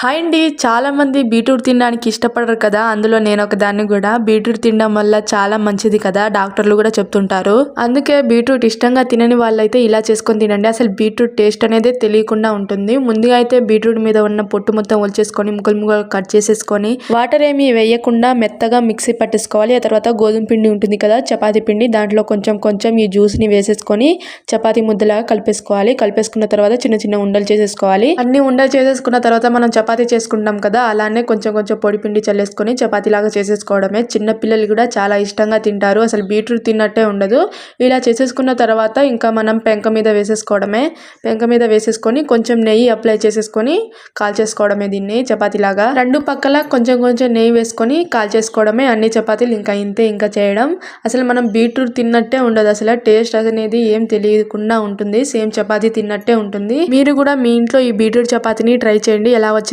Hi అండి. చాలా మంది బీట్రూట్ తినడానికి ఇష్టపడరు కదా, అందులో నేను ఒక దాన్ని కూడా. బీట్రూట్ తినడం వల్ల చాలా మంచిది కదా, డాక్టర్లు కూడా చెప్తుంటారు. అందుకే బీట్రూట్ ఇష్టంగా తినని వాళ్ళైతే ఇలా చేసుకొని తినండి. అసలు బీట్రూట్ టేస్ట్ అనేది తెలియకుండా ఉంటుంది. ముందుగా అయితే బీట్రూట్ మీద ఉన్న పొట్టు మొత్తం ఒలిచేసుకొని ముక్కలు కట్ చేసేసుకొని వాటర్ ఏమి వేయకుండా మెత్తగా మిక్సీ పట్టేసుకోవాలి. ఆ తర్వాత గోధుమ పిండి ఉంటుంది కదా, చపాతీ పిండి, దాంట్లో కొంచెం ఈ జ్యూస్ ని వేసేసుకొని చపాతీ ముద్దలాగా కలిపేసుకోవాలి. కలిపేసుకున్న తర్వాత చిన్న చిన్న ఉండలు చేసేసుకోవాలి. అన్ని ఉండలు చేసేసుకున్న తర్వాత మనం చపాతీ చేసుకుంటాం కదా, అలానే కొంచెం పొడి పిండి చల్లేసుకొని చపాతీలాగా చేసేసుకోవడమే. చిన్న పిల్లలు కూడా చాలా ఇష్టంగా తింటారు. అసలు బీట్రూట్ తిన్నట్టే ఉండదు. ఇలా చేసేసుకున్న తర్వాత ఇంకా మనం పెంక మీద వేసేసుకోవడమే. పెంక మీద వేసేసుకొని కొంచెం నెయ్యి అప్లై చేసేసుకొని కాల్చేసుకోవడమే. దీన్ని చపాతీలాగా రెండు పక్కల కొంచెం నెయ్యి వేసుకొని కాల్చేసుకోవడమే. అన్ని చపాతీలు ఇంకా ఇంతే ఇంకా చేయడం. అసలు మనం బీట్రూట్ తిన్నట్టే ఉండదు. అసలు టేస్ట్ అనేది ఏం తెలియకుండా ఉంటుంది. సేమ్ చపాతీ తిన్నట్టే ఉంటుంది. మీరు కూడా మీ ఇంట్లో ఈ బీట్రూట్ చపాతీని ట్రై చేయండి. ఎలా వచ్చింది